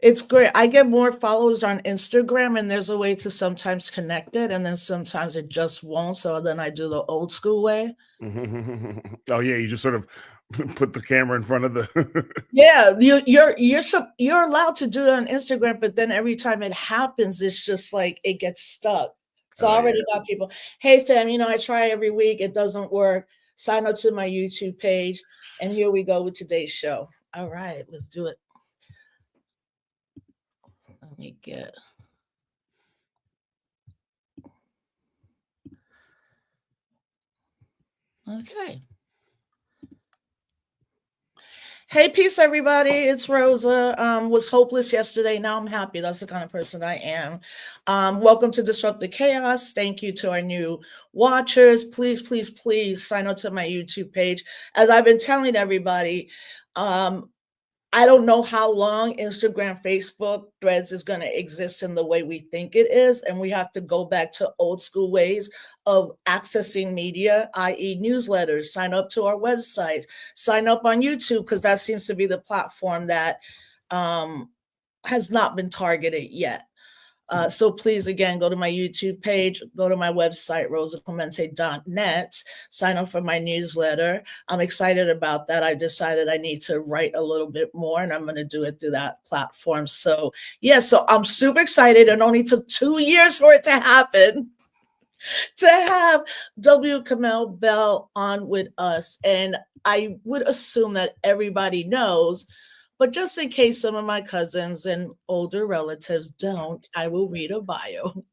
It's great. I get more followers on Instagram, and there's a way to sometimes connect it, and then sometimes it just won't. So then I do the old school way. Oh yeah, you just sort of put the camera in front of the. Yeah, you're allowed to do it on Instagram, but then every time it happens, it's just like it gets stuck. So I Oh already yeah. got people, hey fam, I try every week, it doesn't work. Sign up to my YouTube page, and here we go with today's show. All right, let's do it. Let me get okay. Hey, peace, everybody. It's Rosa. Was hopeless yesterday. Now I'm happy. That's the kind of person I am. Welcome to Disrupt the Chaos. Thank you to our new watchers. Please, please, please sign up to my YouTube page. As I've been telling everybody, um, I don't know how long Instagram, Facebook, Threads is going to exist in the way we think it is. And we have to go back to old school ways of accessing media, i.e., newsletters, sign up to our websites, sign up on YouTube, because that seems to be the platform that um, has not been targeted yet. So please, again, go to my YouTube page, go to my website, rosaclemente.net, sign up for my newsletter. I'm excited about that. I decided I need to write a little bit more, and I'm going to do it through that platform. So, yeah, so I'm super excited. It only took 2 years for it to happen, to have W. Kamau Bell on with us. And I would assume that everybody knows, but just in case some of my cousins and older relatives don't, I will read a bio.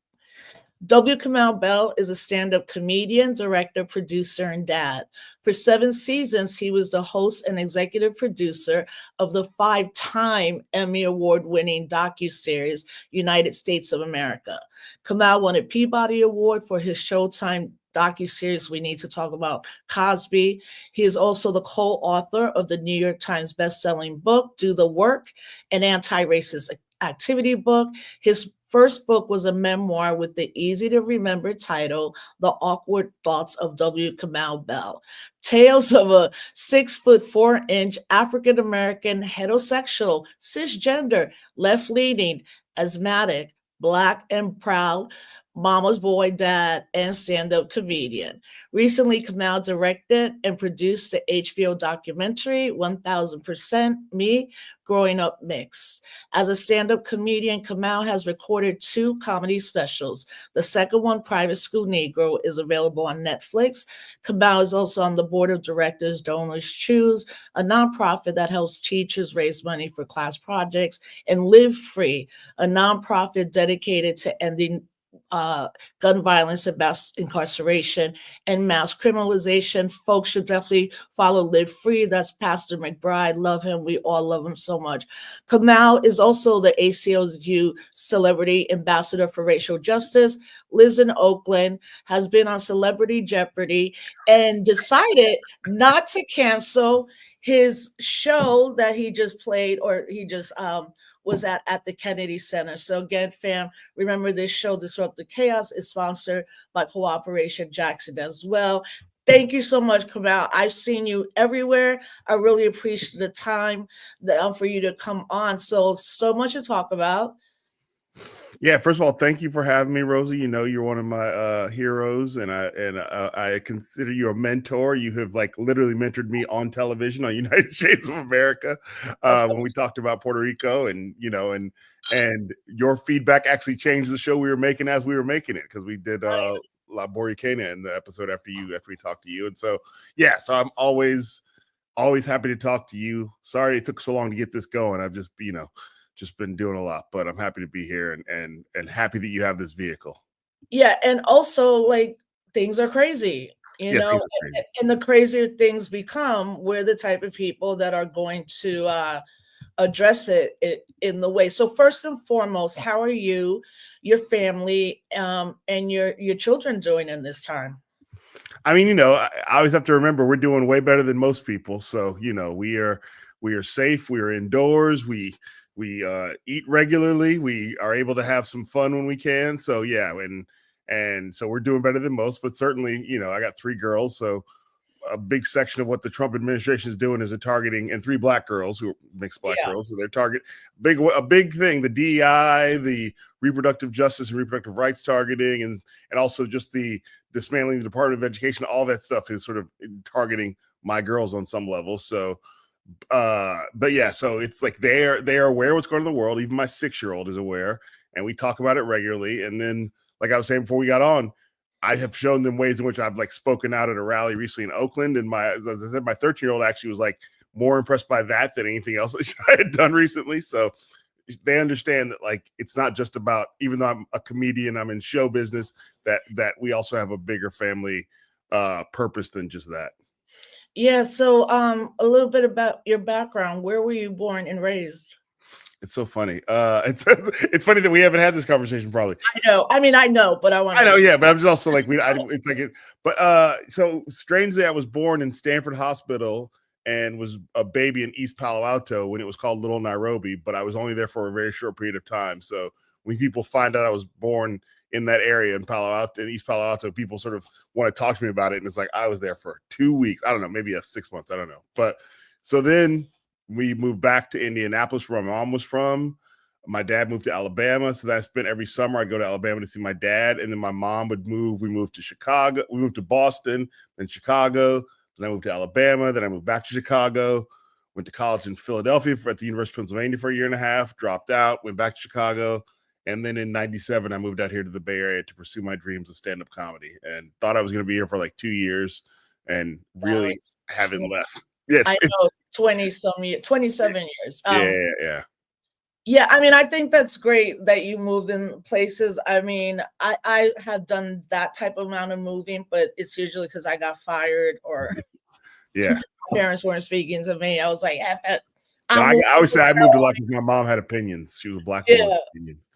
W. Kamau Bell is a stand up comedian, director, producer, and dad. For 7 seasons, he was the host and executive producer of the 5-time Emmy Award winning docuseries United States of America. Kamau won a Peabody Award for his Showtime docuseries We Need to Talk About Cosby. He is also the co-author of the New York Times bestselling book Do the Work, an anti-racist activity book. His first book was a memoir with the easy to remember title, The Awkward Thoughts of W. Kamau Bell. Tales of a 6'4" African American, heterosexual, cisgender, left leaning, asthmatic, Black and proud, mama's boy, dad, and stand up comedian. Recently, Kamau directed and produced the HBO documentary 1000% Me Growing Up Mixed. As a stand up comedian, Kamau has recorded 2 comedy specials. The second one, Private School Negro, is available on Netflix. Kamau is also on the board of directors Donors Choose, a nonprofit that helps teachers raise money for class projects, and Live Free, a nonprofit dedicated to ending uh, gun violence and mass incarceration and mass criminalization. Folks should definitely follow Live Free. That's Pastor McBride. Love him. We all love him so much. Kamau is also the ACLU Celebrity Ambassador for Racial Justice, lives in Oakland, has been on Celebrity Jeopardy, and decided not to cancel his show that he just played, or he just was at the Kennedy Center. So again, fam, remember this show, Disrupt the Chaos, is sponsored by Cooperation Jackson as well. Thank you so much, Kamau. I've seen you everywhere. I really appreciate the time for you to come on. So much to talk about. Yeah, first of all, thank you for having me, Rosie. You know, you're one of my heroes, and I consider you a mentor. You have like literally mentored me on television on United States of America That's when we awesome. talked about Puerto Rico, and and your feedback actually changed the show we were making as we were making it, because we did Nice. La Boricana in the episode after we talked to you, and so yeah, so I'm always happy to talk to you. Sorry it took so long to get this going. I've just just been doing a lot, but I'm happy to be here and happy that you have this vehicle. Yeah, and also like things are crazy, Yeah, things are crazy. and the crazier things become, we're the type of people that are going to address it in the way. So first and foremost, how are you, your family, and your children doing in this time? I mean, I always have to remember we're doing way better than most people. So, we are safe, we are indoors, we eat regularly, we are able to have some fun when we can. So yeah, and so we're doing better than most, but certainly, I got 3 girls, so a big section of what the Trump administration is doing is targeting, and 3 black girls who are mixed black girls. So they're a big thing, the DEI, the reproductive justice and reproductive rights targeting, and also just the dismantling the Department of Education. All that stuff is sort of targeting my girls on some level. So, but yeah, so it's like they are aware what's going on in the world. Even my 6-year-old is aware, and we talk about it regularly. And then, like I was saying before we got on, I have shown them ways in which I've like spoken out at a rally recently in Oakland. And as I said, my 13-year-old actually was like more impressed by that than anything else that I had done recently. So they understand that like it's not just about, even though I'm a comedian, I'm in show business, that we also have a bigger family purpose than just that. Yeah. So a little bit about your background. Where were you born and raised? It's so funny. It's funny that we haven't had this conversation probably. I know. I mean, I know, but I know, yeah, but I'm just also like it's like it. But so strangely, I was born in Stanford Hospital and was a baby in East Palo Alto when it was called Little Nairobi, but I was only there for a very short period of time. So when people find out I was born in that area in East Palo Alto, people sort of want to talk to me about it, and it's like I was there for 2 weeks. I don't know, maybe 6 months. I don't know, but so then we moved back to Indianapolis, where my mom was from. My dad moved to Alabama, so that I spent every summer. I'd go to Alabama to see my dad, and then my mom would move. We moved to Chicago. We moved to Boston, then Chicago. Then I moved to Alabama. Then I moved back to Chicago. Went to college in Philadelphia at the University of Pennsylvania for a year and a half. Dropped out. Went back to Chicago, and then in '97 I moved out here to the Bay Area to pursue my dreams of stand-up comedy. And thought I was going to be here for like 2 years, and really haven't left. Yeah, I know, 27 years. Yeah. I mean, I think that's great that you moved in places. I mean, I have done that type of amount of moving, but it's usually because I got fired or my parents weren't speaking to me. I was like, I always say I moved a lot because my mom had opinions. She was a black woman with opinions.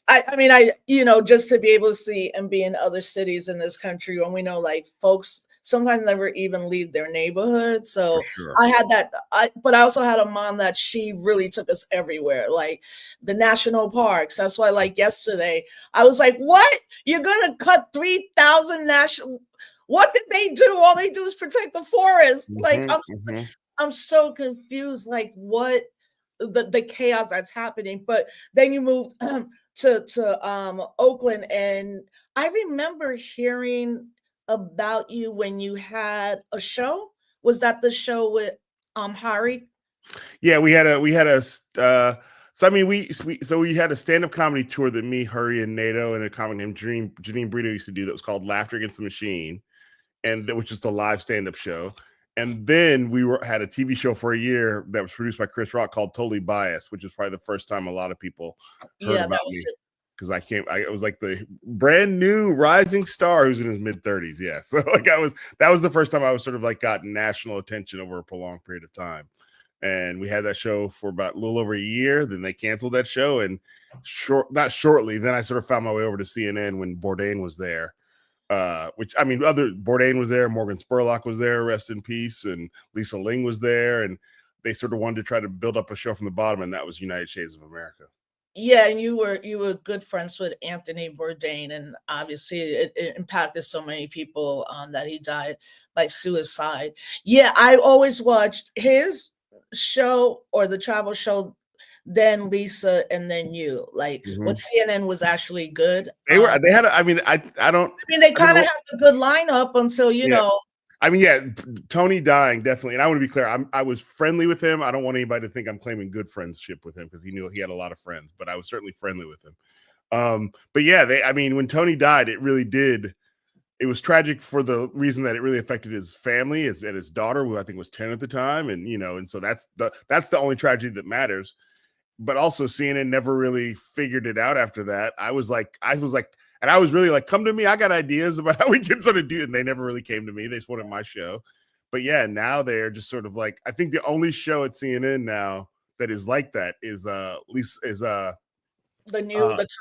I mean, just to be able to see and be in other cities in this country when we know like folks sometimes never even leave their neighborhood. So I had that, but I also had a mom that she really took us everywhere, like the national parks. That's why like yesterday, I was like, what? You're going to cut 3,000 national, what did they do? All they do is protect the forest. Like, I'm so confused, like what the chaos that's happening. But then you moved to Oakland, and I remember hearing about you when you had a show. Was that the show with Hari? Yeah, we had a so I mean we had a stand-up comedy tour that me, Hurry, and NATO and a comic named Janine Brito used to do that was called Laughter Against the Machine, and that was just a live stand-up show. And then we had a TV show for a year that was produced by Chris Rock called Totally Biased, which was probably the first time a lot of people heard about me. Because I was like the brand new rising star who's in his mid-30s. Yeah. So like that was the first time I was sort of like got national attention over a prolonged period of time. And we had that show for about a little over a year. Then they canceled that show. And not shortly, then I sort of found my way over to CNN when Bourdain was there. Which I mean, Bourdain was there, Morgan Spurlock was there, rest in peace, and Lisa Ling was there. And they sort of wanted to try to build up a show from the bottom, and that was United Shades of America. Yeah, and you were good friends with Anthony Bourdain, and obviously it impacted so many people that he died by suicide. Yeah, I always watched his show or the travel show, then Lisa, and then you. Like when CNN was actually good. They had. I mean, they kind of had a good lineup until you know. I mean, yeah, Tony dying, definitely. And I want to be clear, I was friendly with him. I don't want anybody to think I'm claiming good friendship with him because he knew he had a lot of friends, but I was certainly friendly with him. But yeah, when Tony died, it really did. It was tragic for the reason that it really affected his family and his daughter, who I think was 10 at the time. And, and so that's the only tragedy that matters. But also CNN never really figured it out after that. I was really like, come to me. I got ideas about how we can sort of do it. And they never really came to me. They just wanted my show. But yeah, now they're just sort of like, I think the only show at CNN now that is like that is the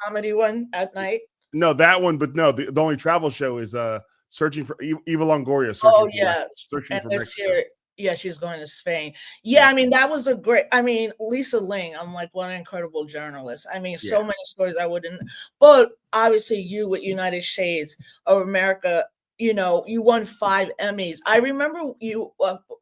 comedy one at night. No, that one, but no, the only travel show is searching for Eva Longoria. Searching for Mexico. Yeah, she's going to Spain. Yeah, I mean, that was Lisa Ling, I'm like, what an incredible journalist. I mean, so many stories I wouldn't, but obviously you with United Shades of America, you know, you won 5 Emmys. I remember you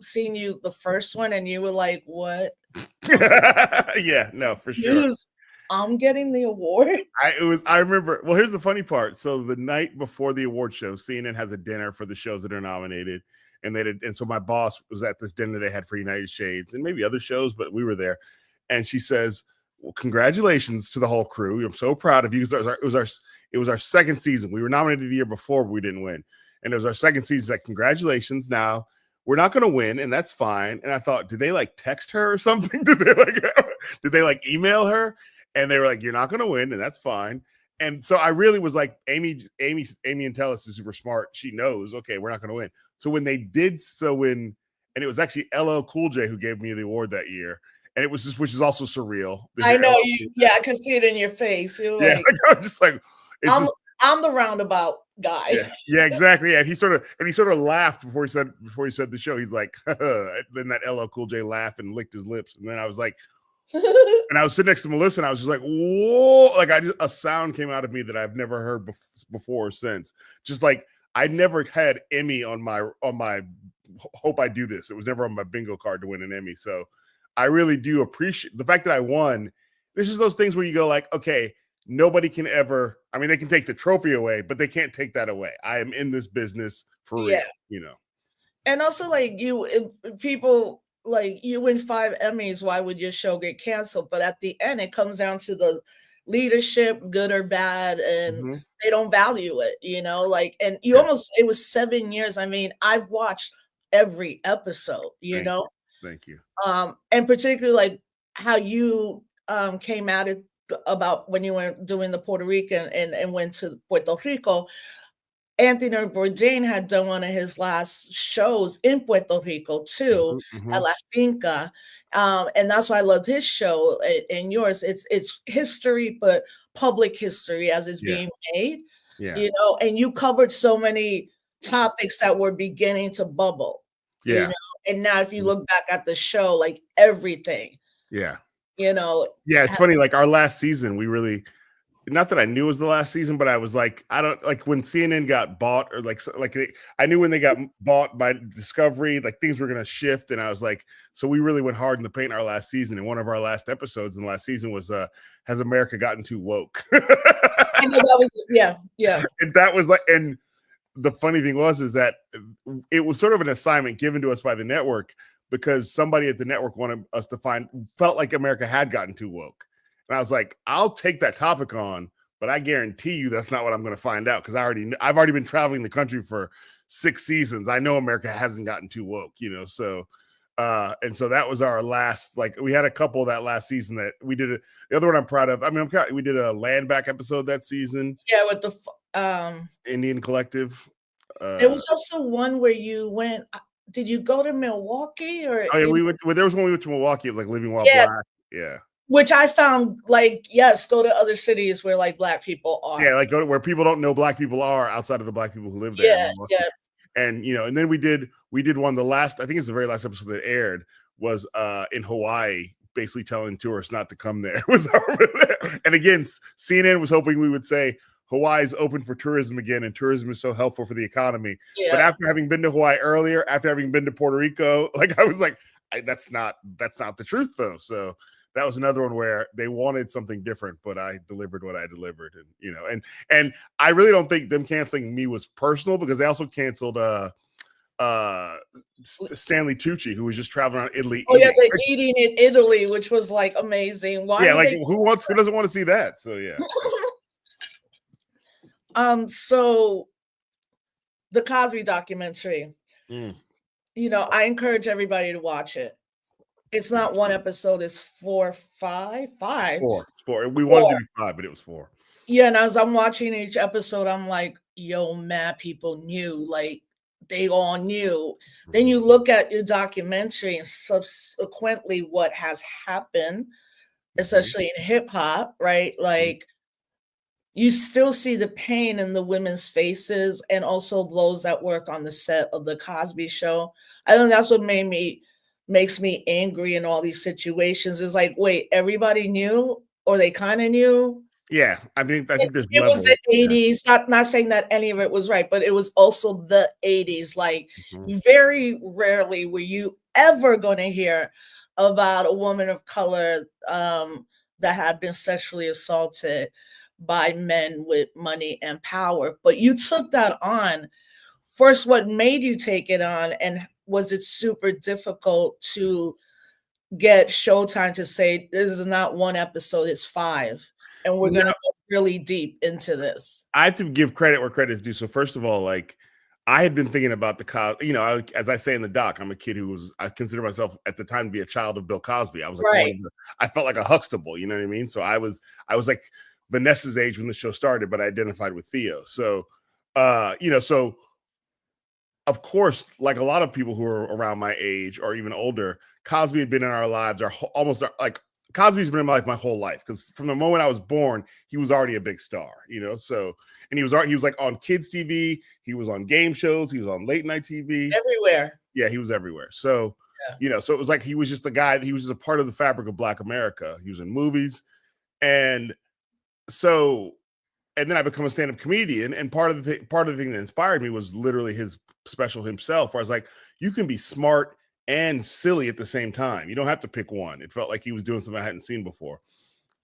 seeing you the first one, and you were like, "What?" I was like, Yeah, no, for sure. "News, I'm getting the award." I remember. Well, here's the funny part. So the night before the award show, CNN has a dinner for the shows that are nominated, and so my boss was at this dinner they had for United Shades and maybe other shows, but we were there, and she says, "Well, congratulations to the whole crew. I'm so proud of you." It was our second season. We were nominated the year before, but we didn't win, and it was our second season. Like, congratulations. Now we're not going to win, and that's fine. And I thought, did they like text her or something? Did they like email her? And they were like, "You're not going to win, and that's fine." And so I really was like, Amy Entelis is super smart. She knows, okay, we're not going to win. So when they did and it was actually LL Cool J who gave me the award that year, and it was just, which is also surreal. I know you. Yeah, I could see it in your face. You're like, I'm just like, I'm the roundabout guy. Yeah, exactly. Yeah, and he sort of laughed before he said the show. He's like, then that LL Cool J laughed and licked his lips, and then I was like. And I was sitting next to Melissa, and I was just like, "Whoa!" Like a sound came out of me that I've never heard before or since. Just like I never had Emmy on my hope I do this. It was never on my bingo card to win an Emmy. So I really do appreciate the fact that I won. This is those things where you go like, okay, nobody can ever. I mean, they can take the trophy away, but they can't take that away. I am in this business for real, you know. And also, like people. Like, you win 5 Emmys, why would your show get canceled? But at the end, it comes down to the leadership, good or bad, and they don't value it, you know? Like, and it was 7 years. I mean, I've watched every episode, you know? Thank you. And particularly like how you came at it about when you were doing the Puerto Rican and went to Puerto Rico. Anthony Bourdain had done one of his last shows in Puerto Rico too, at La Finca, and that's why I loved his show and yours. It's history, but public history as it's being made. You know, and you covered so many topics that were beginning to bubble. You know, and now if you look back at the show, like everything. You know. It's funny. Like our last season, we really. Not that I knew it was the last season, but I was like, I don't like when CNN got bought or I knew when they got bought by Discovery, like things were going to shift. And I was like, so we really went hard in the paint our last season. And one of our last episodes in the last season was, has America gotten too woke? I know that was, yeah. And that was like, and the funny thing is that it was sort of an assignment given to us by the network because somebody at the network wanted us to felt like America had gotten too woke. And I was like, I'll take that topic on, but I guarantee you that's not what I'm going to find out because I've already been traveling the country for 6 seasons. I know America hasn't gotten too woke, you know. So, and so that was our last. Like we had a couple that last season that we did. The other one I'm proud of. I mean, we did a land back episode that season. Yeah, with the Indian Collective. There was also one where you went. Did you go to Milwaukee or? Oh yeah, we went. Well, there was one we went to Milwaukee, like Living While Black. Yeah. Which I found, like, yes, go to other cities where like Black people are. Yeah, like go to where people don't know Black people are outside of the Black people who live there. Yeah. And you know, and then we did one. The last, I think it's the very last episode that aired was in Hawaii, basically telling tourists not to come there. It was over there. And again, CNN was hoping we would say Hawaii's open for tourism again, and tourism is so helpful for the economy. Yeah. But after having been to Hawaii earlier, after having been to Puerto Rico, like I was like, that's not the truth though. So that was another one where they wanted something different, but I delivered what I delivered. And, you know, and I really don't think them canceling me was personal because they also canceled Stanley Tucci, who was just traveling around Italy. Oh, yeah, the eating in Italy, which was like amazing. Why? Yeah, like who doesn't want to see that? So yeah. So the Cosby documentary, you know, I encourage everybody to watch it. It's not one episode, it's 4, 5. It's 4. We wanted to do 5, but it was 4. Yeah, and as I'm watching each episode, I'm like, yo, mad people knew, like they all knew. Then you look at your documentary and subsequently what has happened, especially in hip hop, right? Like you still see the pain in the women's faces and also those that work on the set of the Cosby Show. I think that's what makes me angry in all these situations is like, wait, everybody knew or they kind of knew? Yeah, I think there's It was levels. the 80s, not saying that any of it was right, but it was also the 80s. Like, Mhm. very rarely were you ever gonna hear about a woman of color, that had been sexually assaulted by men with money and power, but you took that on. First, what made you take it on, and was it super difficult to get Showtime to say, "This is not 1 episode, it's 5, and we're gonna go really deep into this"? I have to give credit where credit is due. So first of all, like I had been thinking about as I say in the doc, I'm a kid I consider myself at the time to be a child of Bill Cosby. I was like Right. I felt like a Huxtable, you know what I mean? So I was like Vanessa's age when the show started, but I identified with Theo. So so of course, like a lot of people who are around my age or even older, Cosby had been in our lives like Cosby's been in my life my whole life because from the moment I was born, he was already a big star, So, and he was like on kids TV, he was on game shows, he was on late night TV. Everywhere. Yeah, he was everywhere. So, Yeah. so it was like he was just a guy. He was just a part of the fabric of Black America. He was in movies, and so and then I become a stand-up comedian. And part of the thing that inspired me was literally his special himself, where I was like, you can be smart and silly at the same time. You don't have to pick one. It felt like he was doing something I hadn't seen before.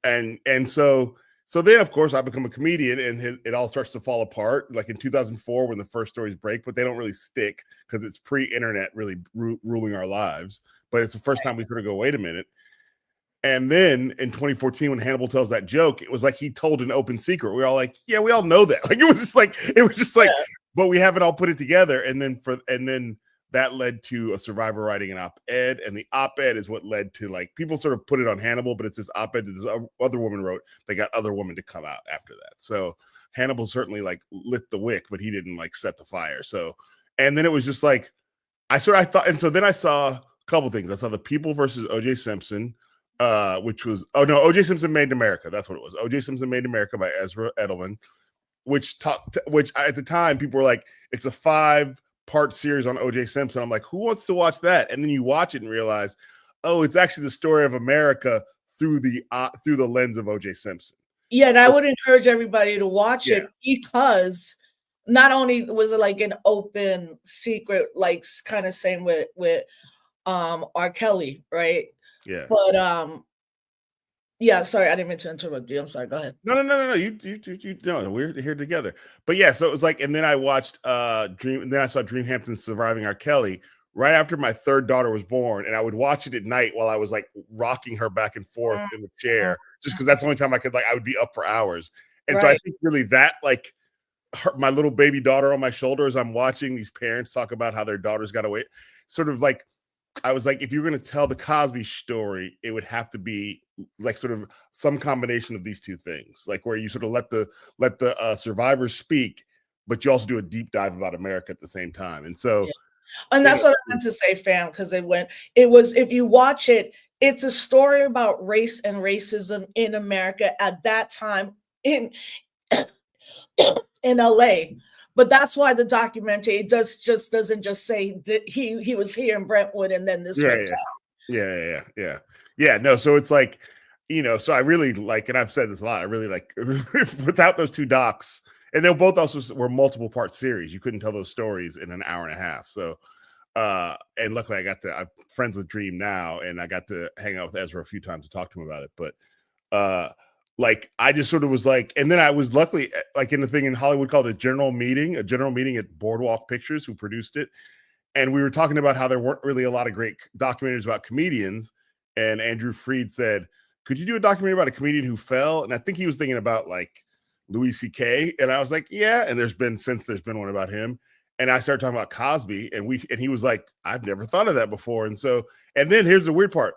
And so then of course I become a comedian and it all starts to fall apart. Like in 2004 when the first stories break, but they don't really stick because it's pre-internet really ruling our lives. But it's the first time we sort of go, wait a minute. And then in 2014, when Hannibal tells that joke, it was like he told an open secret. We were all like, yeah, we all know that. Like it was just like, Yeah. but we haven't all put it together. And then that led to a survivor writing an op-ed. And the op-ed is what led to like people sort of put it on Hannibal, but it's this op-ed that this other woman wrote. They got other women to come out after that. So Hannibal certainly like lit the wick, but he didn't like set the fire. So, and then it was just like, and so then I saw a couple things. I saw The People versus OJ Simpson, which was OJ Simpson Made in America. That's what it was. OJ Simpson Made in America by Ezra Edelman, which at the time people were like, it's a 5-part series on OJ Simpson. I'm like, who wants to watch that? And then you watch it and realize, oh, it's actually the story of America through the lens of OJ Simpson. Yeah, and I would encourage everybody to watch Yeah. it because not only was it like an open secret, like kind of same with R. Kelly, right? Yeah. But yeah, sorry, I didn't mean to interrupt you. I'm sorry. Go ahead. No. You no, we're here together. But yeah, so it was like, and then I watched Dream, and then I saw Dream Hampton's Surviving R. Kelly right after my third daughter was born, and I would watch it at night while I was like rocking her back and forth in the chair, just because that's the only time I would be up for hours. And so I think really that like my little baby daughter on my shoulder as I'm watching these parents talk about how their daughters got away, sort of like I was like, if you're going to tell the Cosby story, it would have to be like sort of some combination of these two things, like where you sort of let the survivors speak, but you also do a deep dive about America at the same time. And so, and that's what I meant to say, fam, because it was, if you watch it, it's a story about race and racism in America at that time in LA. But that's why the documentary doesn't just say that he was here in Brentwood and then this went down. Yeah. No, so it's like, so I really like, and I've said this a lot, I really like without those two docs, and they both also were multiple part series. You couldn't tell those stories in an hour and a half. So and luckily I'm friends with Dream now, and I got to hang out with Ezra a few times to talk to him about it. But like I just sort of was like, and then I was luckily like in the thing in Hollywood called a general meeting at Boardwalk Pictures, who produced it. And we were talking about how there weren't really a lot of great documentaries about comedians. And Andrew Freed said, could you do a documentary about a comedian who fell? And I think he was thinking about like Louis C.K. And I was like, yeah. And there's been one about him. And I started talking about Cosby, and he was like, I've never thought of that before. And then here's the weird part.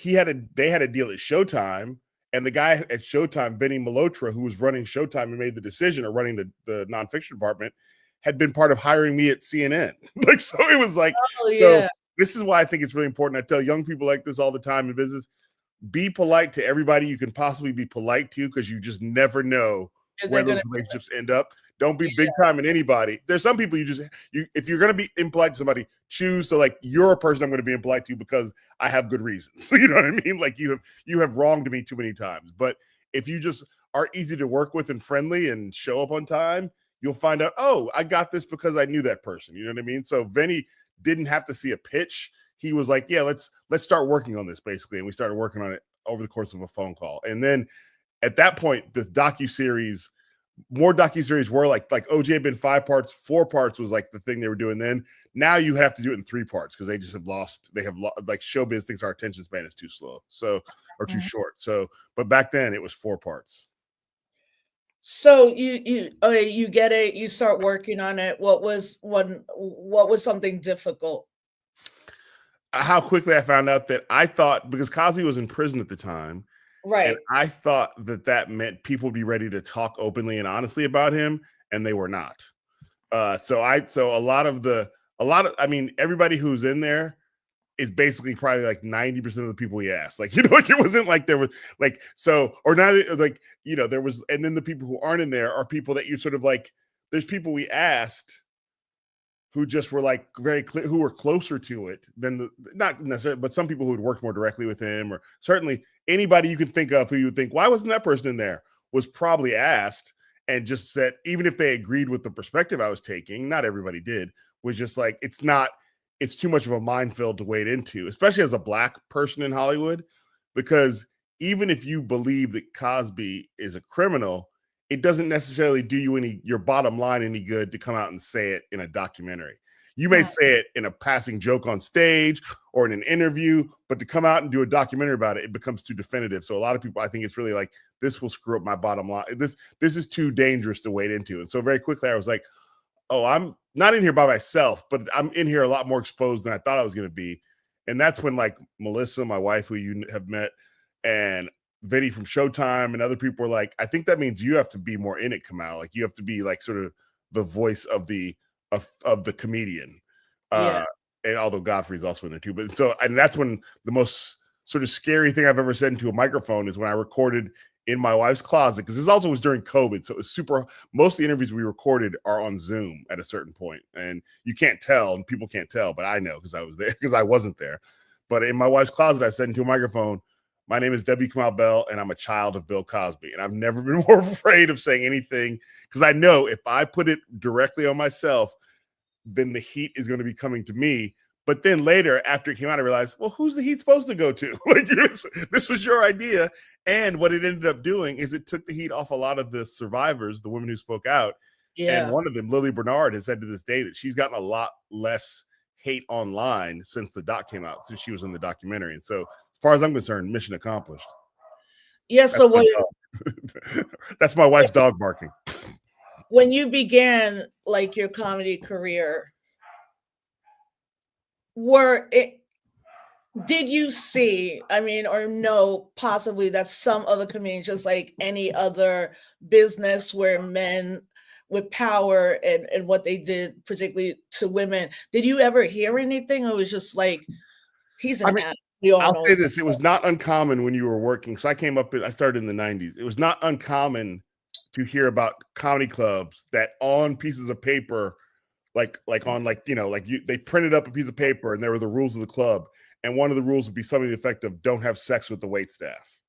They had a deal at Showtime, and the guy at Showtime, Vinny Malhotra, who was running Showtime and made the decision or running the nonfiction department, had been part of hiring me at CNN. Like, so it was like, so this is why I think it's really important. I tell young people like this all the time in business, be polite to everybody you can possibly be polite to, because you just never know where those relationships end up. Don't be big time in anybody. There's some people if you're going to be impolite to somebody, choose to like, you're a person I'm going to be impolite to because I have good reasons. You know what I mean? Like you have wronged me too many times. But if you just are easy to work with and friendly and show up on time, you'll find out, oh, I got this because I knew that person. You know what I mean? So Vinny didn't have to see a pitch. He was like, yeah, let's start working on this, basically. And we started working on it over the course of a phone call. And then at that point, this docuseries, more docuseries were like OJ had been 5 parts, 4 parts was like the thing they were doing then. Now you have to do it in 3 parts because they just have lost, like showbiz thinks our attention span is too slow. So, or too short. So, but back then it was 4 parts. So you get it, you start working on it. What was something difficult? How quickly I found out that I thought, because Cosby was in prison at the time, Right. and I thought that meant people would be ready to talk openly and honestly about him, and they were not. So a lot of, I mean, everybody who's in there is basically probably like 90% of the people he asked. Like, like it wasn't like there was like, so, or not like, there was, and then the people who aren't in there are people that you sort of like, there's people we asked who just were like very clear, who were closer to it than not necessarily, but some people who had worked more directly with him, or certainly anybody you can think of who you would think, why wasn't that person in there, was probably asked and just said, even if they agreed with the perspective I was taking, not everybody did, was just like, it's too much of a minefield to wade into, especially as a Black person in Hollywood, because even if you believe that Cosby is a criminal, it doesn't necessarily do you your bottom line any good to come out and say it in a documentary. You may say it in a passing joke on stage or in an interview, but to come out and do a documentary about it, it becomes too definitive. So a lot of people, I think it's really like, this will screw up my bottom line. This is too dangerous to wade into. And so very quickly I was like, oh, I'm not in here by myself, but I'm in here a lot more exposed than I thought I was going to be. And that's when like Melissa, my wife, who you have met, and Vinny from Showtime and other people were like, I think that means you have to be more in it, Kamau. Like you have to be like sort of the voice of the comedian. Yeah. And although Godfrey's also in there too. But so, and that's when the most sort of scary thing I've ever said into a microphone is when I recorded in my wife's closet, because this also was during COVID. So it was most of the interviews we recorded are on Zoom at a certain point. And you can't tell, and people can't tell, but I know because I was there, because I wasn't there. But in my wife's closet, I said into a microphone, my name is W. Kamau Bell, and I'm a child of Bill Cosby. And I've never been more afraid of saying anything, because I know if I put it directly on myself, then the heat is going to be coming to me. But then later, after it came out, I realized, well, who's the heat supposed to go to? Like, this was your idea. And what it ended up doing is it took the heat off a lot of the survivors, the women who spoke out. Yeah. And one of them, Lily Bernard, has said to this day that she's gotten a lot less hate online since the doc came out, since she was in the documentary. And so, as far as I'm concerned, mission accomplished. Yeah. So that's my wife's dog barking. When you began like your comedy career, did you see, I mean, or know possibly that some other comedians, just like any other business where men with power and what they did, particularly to women, did you ever hear anything? Or it was just like, he's an ass. I'll say this, it was not uncommon when you were working. So I started in the 90s. It was not uncommon to hear about comedy clubs that on pieces of paper, they printed up a piece of paper and there were the rules of the club. And one of the rules would be something to the effect of don't have sex with the wait staff.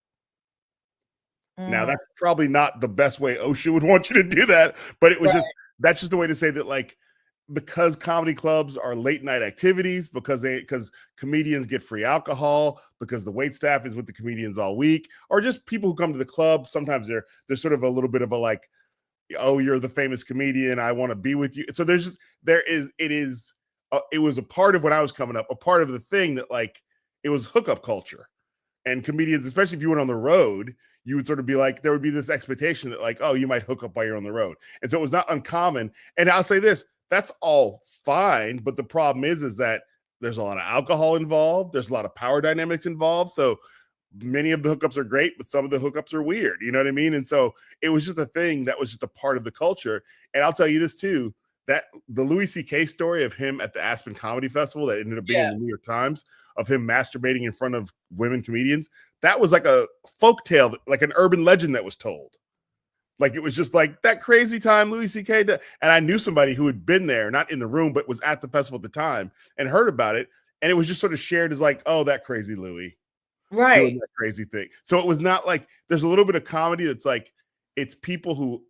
Now, that's probably not the best way OSHA would want you to do that, but it was that's just a way to say that, like, because comedy clubs are late night activities, because comedians get free alcohol, because the wait staff is with the comedians all week, or just people who come to the club, sometimes they're sort of a little bit of a like, oh, you're the famous comedian, I want to be with you. So it was a part of when I was coming up, a part of the thing that, like, it was hookup culture. And comedians, especially if you went on the road, you would sort of be like, there would be this expectation that, like, oh, you might hook up while you're on the road. And so it was not uncommon. And I'll say this, that's all fine. But the problem is that there's a lot of alcohol involved. There's a lot of power dynamics involved. So many of the hookups are great, but some of the hookups are weird. You know what I mean? And so it was just a thing that was just a part of the culture. And I'll tell you this too, that the Louis C.K. story of him at the Aspen Comedy Festival that ended up being in the New York Times, of him masturbating in front of women comedians, that was like a folktale, like an urban legend that was told. Like, it was just like that crazy time Louis C.K. did. And I knew somebody who had been there, not in the room, but was at the festival at the time and heard about it. And it was just sort of shared as like, oh, that crazy Louis. Right. Doing that crazy thing. So it was not like, there's a little bit of comedy that's like, it's people who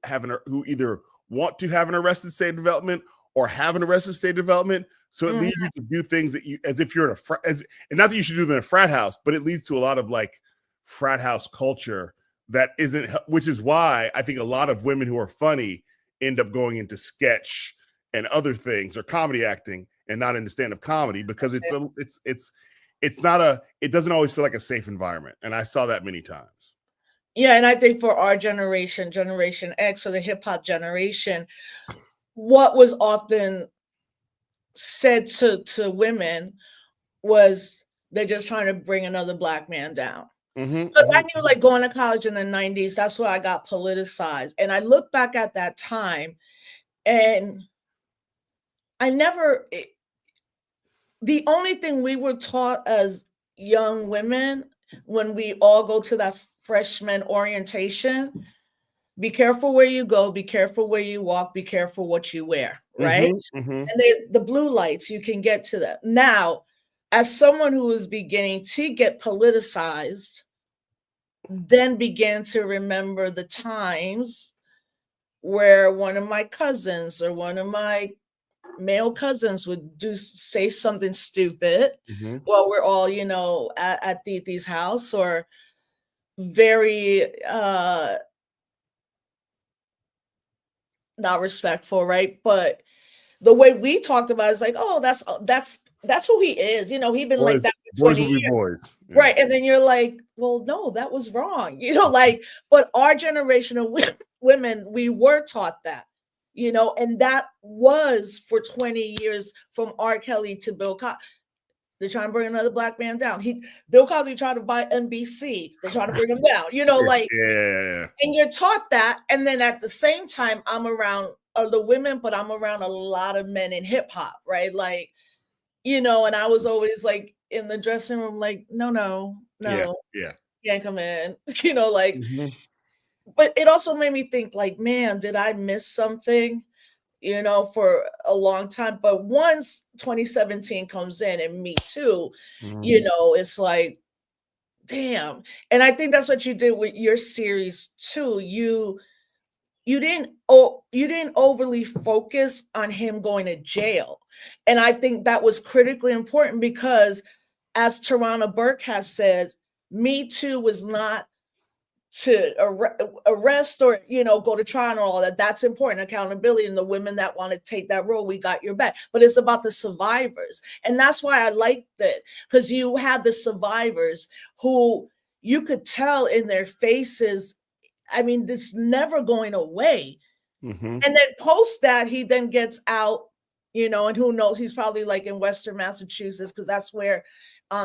who either want to have an arrested state of development or have an arrested state of development. So it leads you to do things that you, as if you're in and not that you should do them in a frat house, but it leads to a lot of like frat house culture that isn't, which is why I think a lot of women who are funny end up going into sketch and other things or comedy acting and not into stand-up comedy, because it doesn't always feel like a safe environment. And I saw that many times. Yeah, and I think for our generation, Generation X, or the hip hop generation, what was often said to women was they're just trying to bring another Black man down. Because I knew, like, going to college in the 90s, that's where I got politicized. And I look back at that time, and the only thing we were taught as young women when we all go to that freshman orientation, be careful where you go, be careful where you walk, be careful what you wear, right? And the blue lights, you can get to that. Now, as someone who is beginning to get politicized, then began to remember the times where one of my cousins or one of my male cousins would say something stupid while we're all, at Titi's house, or very not respectful, right? But the way we talked about it is like, oh, that's who he is. He'd been boys, like that for 20 years. Boys. Yeah. Right. And then you're like, well, no, that was wrong. But our generation of women, we were taught that, and that was for 20 years, from R. Kelly to Bill Cosby. They're trying to bring another Black man down. Bill Cosby tried to buy NBC. They're trying to bring him down, yeah. And you're taught that. And then at the same time, I'm around other women, but I'm around a lot of men in hip hop, right? Like, and I was always like in the dressing room, like, no, yeah, can't come in, But it also made me think, like, man, did I miss something? For a long time. But once 2017 comes in and Me Too, it's like, damn. And I think that's what you did with your series too. You didn't overly focus on him going to jail. And I think that was critically important, because as Tarana Burke has said, Me Too was not to arrest or go to trial and all that. That's important, accountability, and the women that want to take that role, we got your back. But it's about the survivors, and that's why I liked it, because you had the survivors who you could tell in their faces, I mean, this never going away. And then post that, he then gets out, and who knows, he's probably like in Western Massachusetts, because that's where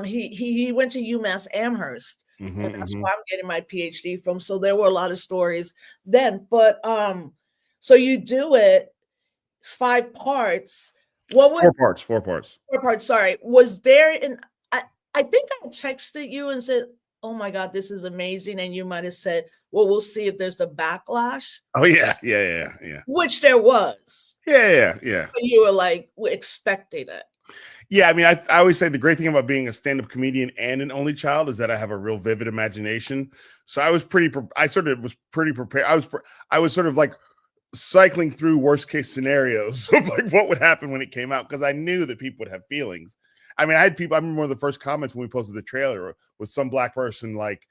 he went to UMass Amherst. And that's why I'm getting my PhD from. So there were a lot of stories then. But so you do it, it's 5 parts. What was 4 parts. 4 parts, sorry. Was there I think I texted you and said, oh my God, this is amazing. And you might have said, well, we'll see if there's a backlash. Oh yeah. Which there was. Yeah. But you were like expecting it. Yeah, I mean, I always say the great thing about being a stand-up comedian and an only child is that I have a real vivid imagination. So I was pretty prepared. I was sort of like cycling through worst case scenarios of like what would happen when it came out, because I knew that people would have feelings. I mean, I remember one of the first comments when we posted the trailer was some Black person like,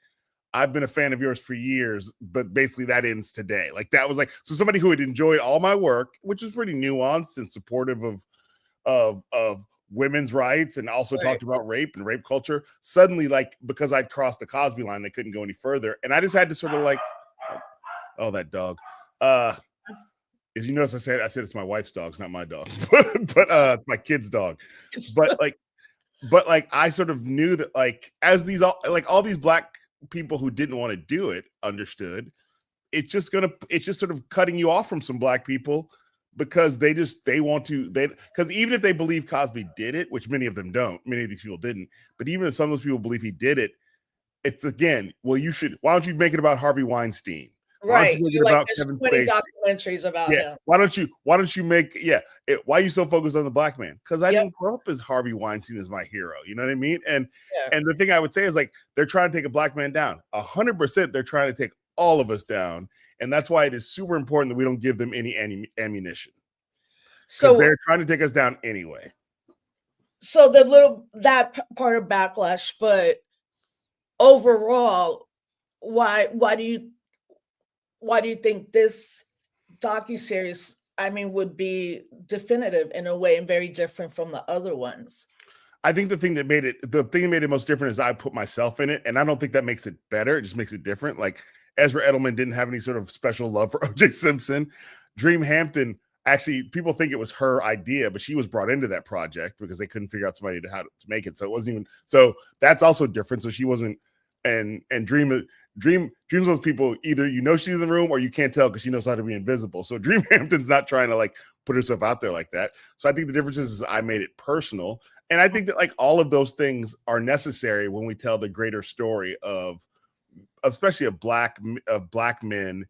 I've been a fan of yours for years, but basically that ends today. Like that was like, so somebody who had enjoyed all my work, which was pretty nuanced and supportive of women's rights, and also talked about rape and rape culture, suddenly, like, because I'd crossed the Cosby line, they couldn't go any further. And I just had to sort of like, oh, that dog. As you notice, I said it's my wife's dog, it's not my dog, but my kid's dog. But I sort of knew that, like, as all these Black people who didn't want to do it understood, it's just sort of cutting you off from some Black people, because because even if they believe Cosby did it, which many of them don't, many of these people didn't, but even if some of those people believe he did it, it's again, well, why don't you make it about Harvey Weinstein? Right. You're like, there's 20 documentaries about him. Why don't you make, why are you so focused on the Black man? Because I didn't grow up as Harvey Weinstein as my hero. You know what I mean? And the thing I would say is, like, they're trying to take a Black man down. 100%, they're trying to take all of us down. And that's why it is super important that we don't give them any ammunition. Because So they're trying to take us down anyway. So that part of backlash, but overall, why do you think this docuseries, I mean, would be definitive in a way and very different from the other ones? I think the thing that made it most different is I put myself in it, and I don't think that makes it better. It just makes it different. Like Ezra Edelman didn't have any sort of special love for O.J. Simpson. Dream Hampton, actually, people think it was her idea, but she was brought into that project because they couldn't figure out somebody to make it. So it wasn't even. So that's also different. So she wasn't. And Dream's those people, either she's in the room or you can't tell because she knows how to be invisible. So Dream Hampton's not trying to like put herself out there like that. So I think the difference is I made it personal. And I think that like all of those things are necessary when we tell the greater story of, especially of black men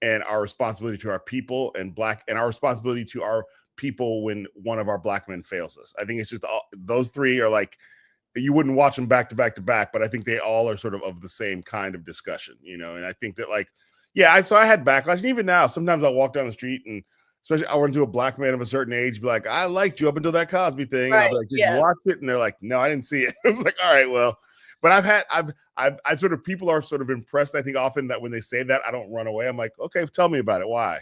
and our responsibility to our people and our responsibility to our people when one of our black men fails us. I think it's just those three are like, you wouldn't watch them back to back to back, but I think they all are sort of the same kind of discussion, and I think that like, yeah, so I had backlash. And even now, sometimes I'll walk down the street and especially I run into a black man of a certain age, be like, I liked you up until that Cosby thing. Right, and I'll be like, did you watch it? And they're like, no, I didn't see it. I was like, all right, well, but I've sort of, people are sort of impressed. I think often that when they say that, I don't run away. I'm like, okay, tell me about it. Why?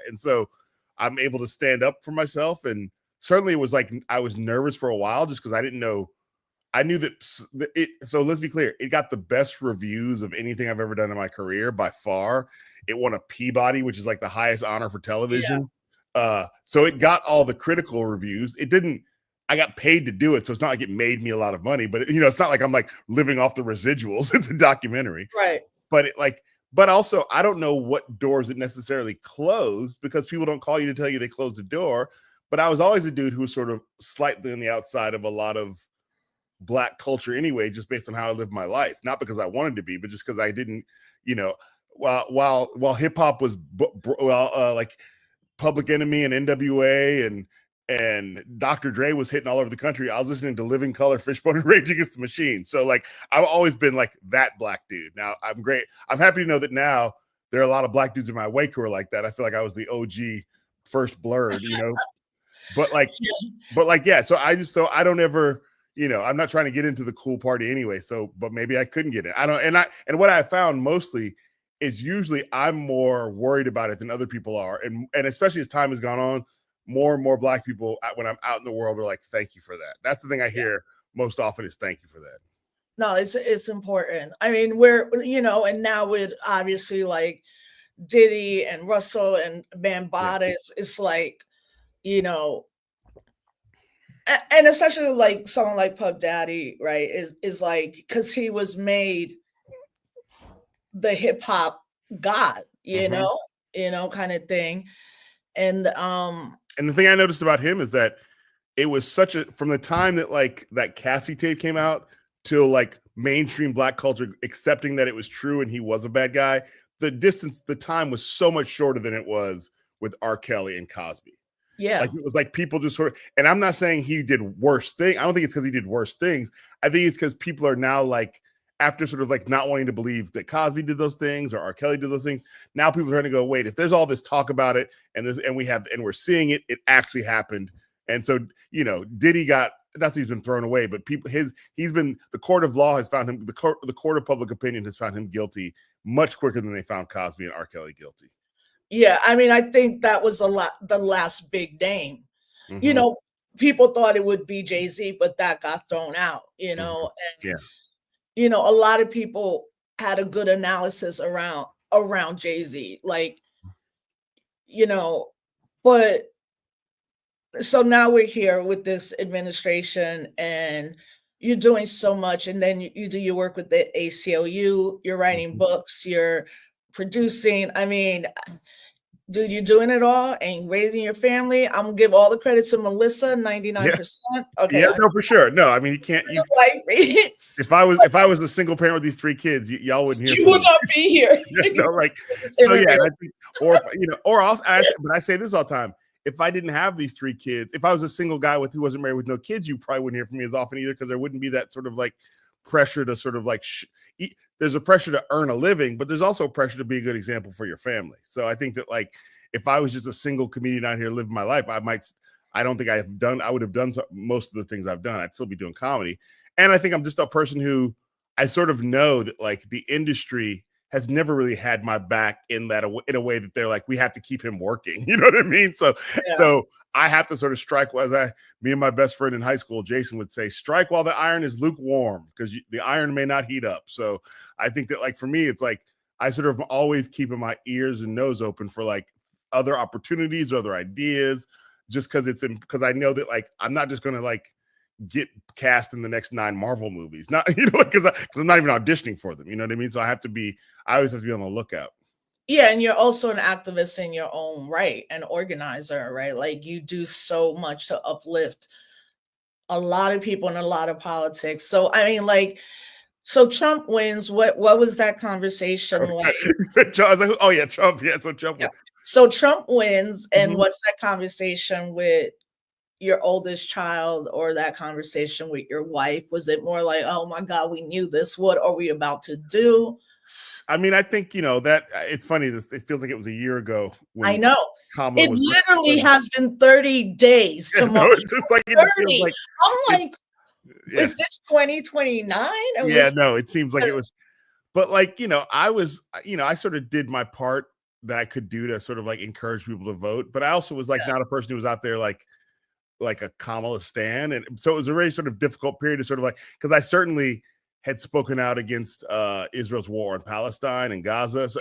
And so I'm able to stand up for myself. And certainly it was like, I was nervous for a while just because I didn't know. I knew that so let's be clear. It got the best reviews of anything I've ever done in my career by far. It won a Peabody, which is like the highest honor for television. Yeah. So it got all the critical reviews. It didn't, I got paid to do it. So it's not like it made me a lot of money, but it's not like I'm like living off the residuals. It's a documentary. Right. But also I don't know what doors it necessarily closed because people don't call you to tell you they closed a door. But I was always a dude who was sort of slightly on the outside of a lot of Black culture anyway, just based on how I lived my life, not because I wanted to be, but just because I didn't, while hip hop was like Public Enemy and NWA and Dr. Dre was hitting all over the country, I was listening to Living Color, Fishbone, and Rage Against the Machine. So like I've always been like that Black dude. Now I'm great. I'm happy to know that now there are a lot of Black dudes in my wake who are like that. I feel like I was the OG first Blurred, but yeah. So I don't ever. I'm not trying to get into the cool party anyway. So, but maybe I couldn't get it. I don't, and what I found mostly is usually I'm more worried about it than other people are. And especially as time has gone on, more and more Black people, when I'm out in the world, are like, thank you for that. That's the thing I hear most often is thank you for that. No, it's important. I mean, we're, and now with obviously like Diddy and Russell and Bambaataa, it's like, and especially like someone like Puff Daddy, right, is like, because he was made the hip hop god, kind of thing. And the thing I noticed about him is that it was from the time that like that Cassie tape came out till like mainstream Black culture accepting that it was true and he was a bad guy, the time was so much shorter than it was with R. Kelly and Cosby. Yeah. Like it was like people just sort of, and I'm not saying he did worse things. I don't think it's because he did worse things. I think it's because people are now like, after sort of like not wanting to believe that Cosby did those things or R. Kelly did those things. Now people are trying to go, wait, if there's all this talk about it and we're seeing it, it actually happened. And so, Diddy got, not that he's been thrown away, but the court of law has found him, the court of public opinion has found him guilty much quicker than they found Cosby and R. Kelly guilty. Yeah, I mean, I think that was the last big name. Mm-hmm. People thought it would be Jay-Z, but that got thrown out, and a lot of people had a good analysis around Jay-Z, like, but so now we're here with this administration and you're doing so much, and then you do your work with the ACLU, you're writing books, you're producing. I mean, dude, you're doing it all and raising your family. I'm gonna give all the credit to Melissa, 99%. Okay. Yeah, no, for sure. No, I mean you can't. If I was a single parent with these 3 kids, y'all wouldn't hear. You would not be here. So yeah, I think, or also, but I say this all the time. If I didn't have these 3 kids, if I was a single guy who wasn't married with no kids, you probably wouldn't hear from me as often either, because there wouldn't be that sort of like pressure to sort of like there's a pressure to earn a living, but there's also pressure to be a good example for your family. So I think that like if I was just a single comedian out here living my life, I don't think I would have done most of the things I've done. I'd still be doing comedy. And I think I'm just a person who I sort of know that like the industry has never really had my back in a way that they're like, we have to keep him working. You know what I mean? So I have to sort of strike me and my best friend in high school, Jason, would say, strike while the iron is lukewarm, because the iron may not heat up. So I think that like for me, it's like I sort of always keeping my ears and nose open for like other opportunities or other ideas, just because I know that like I'm not just going to like get cast in the next 9 Marvel movies, not because I'm not even auditioning for them. You know what I mean? So I always have to be on the lookout. Yeah, and you're also an activist in your own right, an organizer, right? Like you do so much to uplift a lot of people in a lot of politics. So I mean, like, so Trump wins. What was that conversation like? I was like, oh yeah, Trump. Yeah, so Trump Yeah. wins. So Trump wins, and Mhm. what's that conversation with your oldest child, or that conversation with your wife? Was it more like, oh my God, we knew this? What are we about to do? I mean, I think that it's funny. It feels like it was a year ago I when know. Kamala It was literally president. has been 30 days Yeah, tomorrow. no, it's just like it just feels 30. like I'm it. like, Yeah, is this 2029? And yeah. was No, it seems like it was. because But like I sort of did my part that I could do to sort of like encourage people to vote. But I also was like not a person who was out there like a Kamala stan. And so it was a very sort of difficult period to sort of like, because I certainly had spoken out against Israel's war in Palestine and Gaza. So,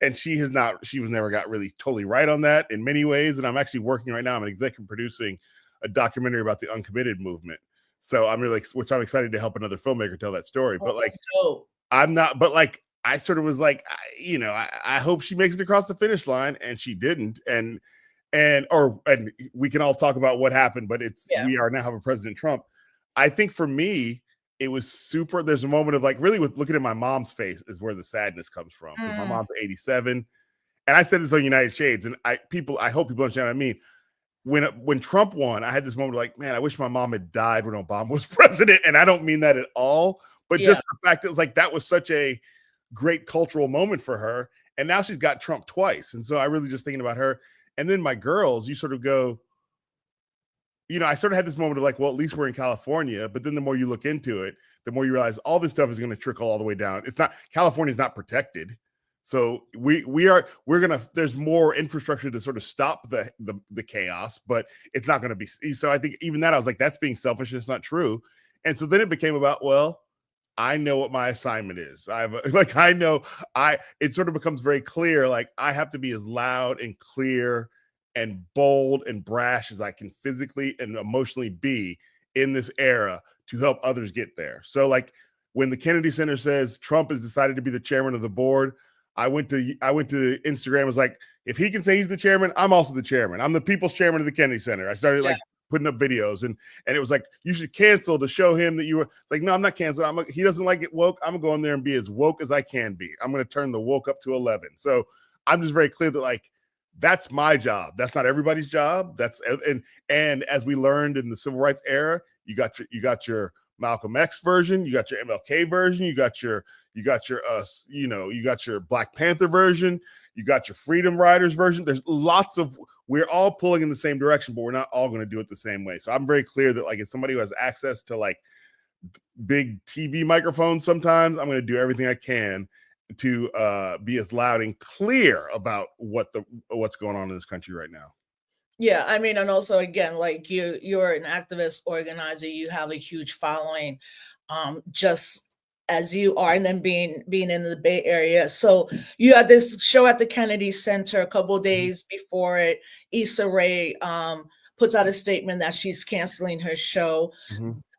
and she was never got really totally right on that in many ways. And I'm actually working right now. I'm executive producing a documentary about the uncommitted movement. So which I'm excited to help another filmmaker tell that story. But like, dope. but like, I sort of was like, I hope she makes it across the finish line, and she didn't. And we can all talk about what happened, but we are now have a President Trump. I think for me, it was super. There's a moment of like really with looking at my mom's face is where the sadness comes from, because my mom's 87, and I said this on United Shades, and I hope people understand what I mean. When Trump won, I had this moment of like, man, I wish my mom had died when Obama was president, and I don't mean that at all, but just the fact that it was like that was such a great cultural moment for her, and now she's got Trump twice, and so I really just thinking about her. And then my girls, you sort of go, I sort of had this moment of like, well, at least we're in California. But then the more you look into it, the more you realize all this stuff is going to trickle all the way down. It's not, California's not protected. So there's more infrastructure to sort of stop the chaos, but it's not going to be. So I think even that, I was like, that's being selfish. It's not true. And so then it became about, well, I know what my assignment is. It sort of becomes very clear. Like I have to be as loud and clear and bold and brash as I can physically and emotionally be in this era to help others get there. So like when the Kennedy Center says Trump has decided to be the chairman of the board, I went to Instagram, was like, if he can say he's the chairman, I'm also the chairman. I'm the people's chairman of the Kennedy Center. I started like putting up videos, and it was like, you should cancel to show him that you were like, no, I'm not canceling. He doesn't like it woke. I'm gonna go in there and be as woke as I can be. I'm gonna turn the woke up to 11. So I'm just very clear that like that's my job. That's not everybody's job. And as we learned in the civil rights era, you got your Malcolm X version, you got your MLK version, you got your Black Panther version, you got your Freedom Riders version. There's we're all pulling in the same direction, but we're not all going to do it the same way. So I'm very clear that like, as somebody who has access to like big TV microphones, sometimes I'm going to do everything I can to be as loud and clear about what's going on in this country right now. Yeah, I mean, and also again, like you're an activist organizer, you have a huge following, just as you are, and then being in the Bay Area. So you had this show at the Kennedy Center a couple of days before it. Issa Rae puts out a statement that she's canceling her show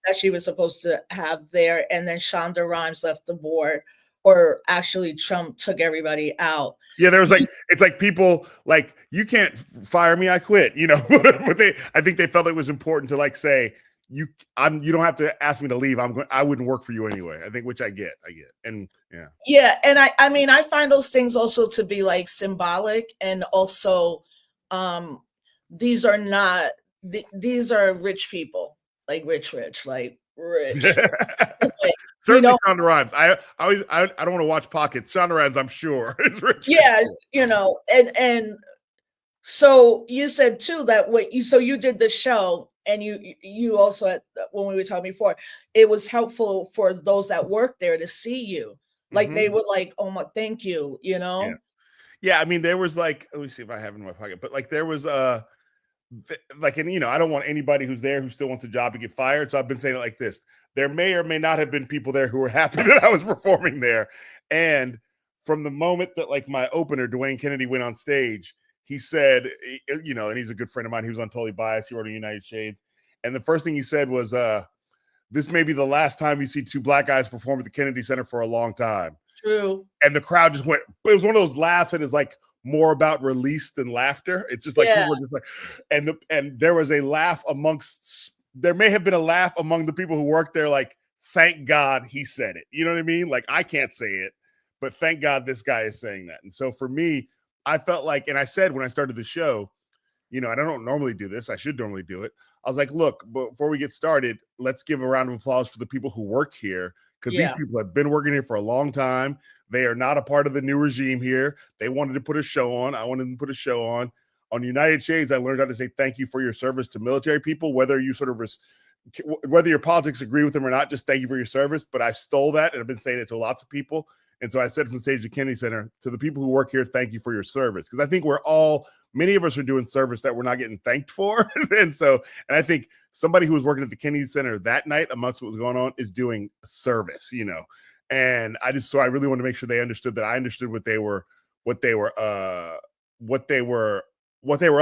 that she was supposed to have there, and then Shonda Rhimes left the board, or actually Trump took everybody out. Yeah, there was like, it's like people like, you can't fire me, I quit, but I think they felt it was important to like say, you don't have to ask me to leave. I wouldn't work for you anyway. I think, which I get. And yeah. Yeah. And I mean, I find those things also to be like symbolic, and also, these are not, these are rich people, like rich, like rich. Certainly, Shonda Rhimes. I don't want to watch Pockets. Shonda Rhimes, I'm sure, is rich. Yeah, and so you said too that you did the show, and you also had, when we were talking before, it was helpful for those that work there to see you, like they were like, oh my, thank you, Yeah. I mean, there was like, let me see if I have it in my pocket, but like there was like, and I don't want anybody who's there who still wants a job to get fired. So I've been saying it like this: there may or may not have been people there who were happy that I was performing there. And from the moment that like my opener, Dwayne Kennedy, went on stage, he said, and he's a good friend of mine. He was on Totally Biased. He wrote a United Shades. And the first thing he said was, this may be the last time you see two black guys perform at the Kennedy Center for a long time. True. And the crowd just went, it was one of those laughs that is like more about release than laughter. It's just like, people were just like, and there was a laugh there may have been a laugh among the people who worked there, like, thank God he said it. You know what I mean? Like, I can't say it, but thank God this guy is saying that. And so for me, I felt like, and I said when I started the show, and I don't normally do this, I should normally do it. I was like, look, before we get started, let's give a round of applause for the people who work here, because these people have been working here for a long time. They are not a part of the new regime here. They wanted to put a show on. I wanted them to put a show on. On United Shades, I learned how to say thank you for your service to military people, whether you whether your politics agree with them or not, just thank you for your service. But I stole that, and I've been saying it to lots of people. And so I said from the stage at Kennedy Center, to the people who work here, thank you for your service. Because I think many of us are doing service that we're not getting thanked for. and I think somebody who was working at the Kennedy Center that night, amongst what was going on, is doing service, And I really wanted to make sure they understood that I understood what they were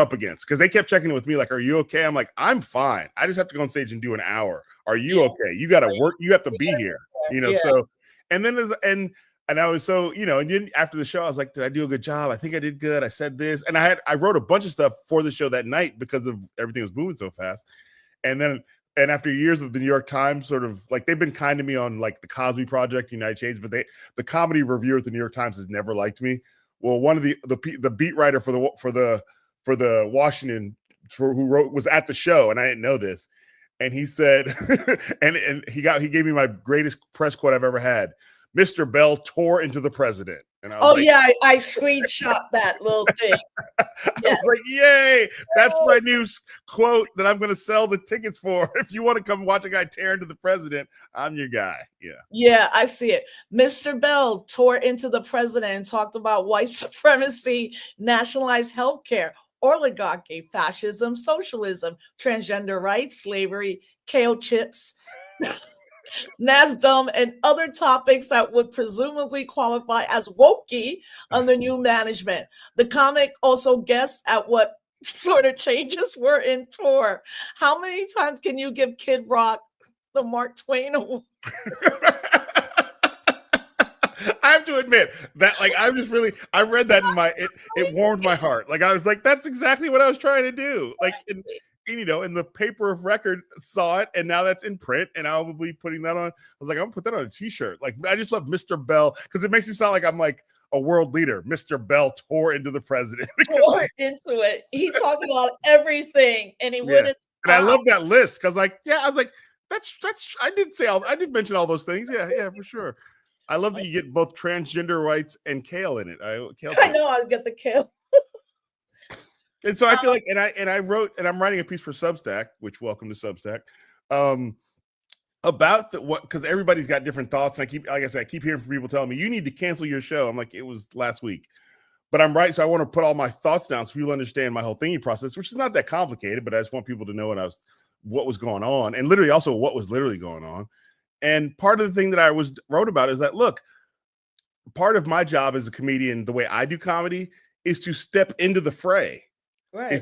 up against. Because they kept checking in with me, like, are you okay? I'm like, I'm fine. I just have to go on stage and do an hour. Are you okay? You got to work. You have to be here, So, and then and I was so, and then after the show, I was like, did I do a good job? I think I did good. I said this. And I wrote a bunch of stuff for the show that night because of everything was moving so fast. And after years of the New York Times, sort of like, they've been kind to me on like the Cosby Project, United Shades, but the comedy reviewer at the New York Times has never liked me. Well, one of the beat writer for the Washington who was at the show, and I didn't know this, and he said, and he gave me my greatest press quote I've ever had. Mr. Bell tore into the president. And I was I screenshot that little thing. I was like, yay, that's my new quote that I'm going to sell the tickets for. If you want to come watch a guy tear into the president, I'm your guy. Yeah, I see it. Mr. Bell tore into the president and talked about white supremacy, nationalized healthcare, oligarchy, fascism, socialism, transgender rights, slavery, kale chips, NASDAQ, and other topics that would presumably qualify as wokey under new management. The comic also guessed at what sort of changes were in tour. How many times can you give Kid Rock the Mark Twain Award? I have to admit that, like, I read that it warmed my heart. Like, I was like, that's exactly what I was trying to do. Like, and the paper of record saw it, and now that's in print, and I'll be putting that on. I was like, I'm gonna put that on a t-shirt. Like, I just love Mr. Bell because it makes me sound like I'm like a world leader. Mr. Bell tore into the president. Tore into it. He talked about everything, and he wouldn't. And I love that list because, like, I was like, that's. I did mention all those things. Yeah, for sure. I love that you get both transgender rights and kale in it. I know I'll get the kale. And so I feel like, and I'm writing a piece for Substack, which welcome to Substack, about because everybody's got different thoughts. And I keep hearing from people telling me, you need to cancel your show. I'm like, it was last week, but I'm right. So I want to put all my thoughts down so people understand my whole thinking process, which is not that complicated, but I just want people to know what was going on, and literally also what was literally going on. And part of the thing that I wrote about is that, look, part of my job as a comedian, the way I do comedy, is to step into the fray. Right.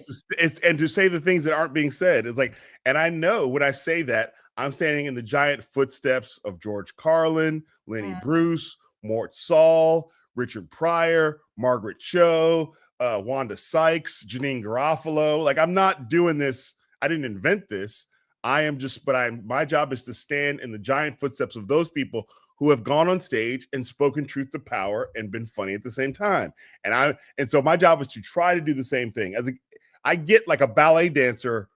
And to say the things that aren't being said. It's like, and I know when I say that, I'm standing in the giant footsteps of George Carlin, Lenny Bruce, Mort Saul, Richard Pryor, Margaret Cho, Wanda Sykes, Janine Garofalo. Like, I'm not doing this. I didn't invent this. My job is to stand in the giant footsteps of those people who have gone on stage and spoken truth to power and been funny at the same time. And so my job is to try to do the same thing. I get like a ballet dancer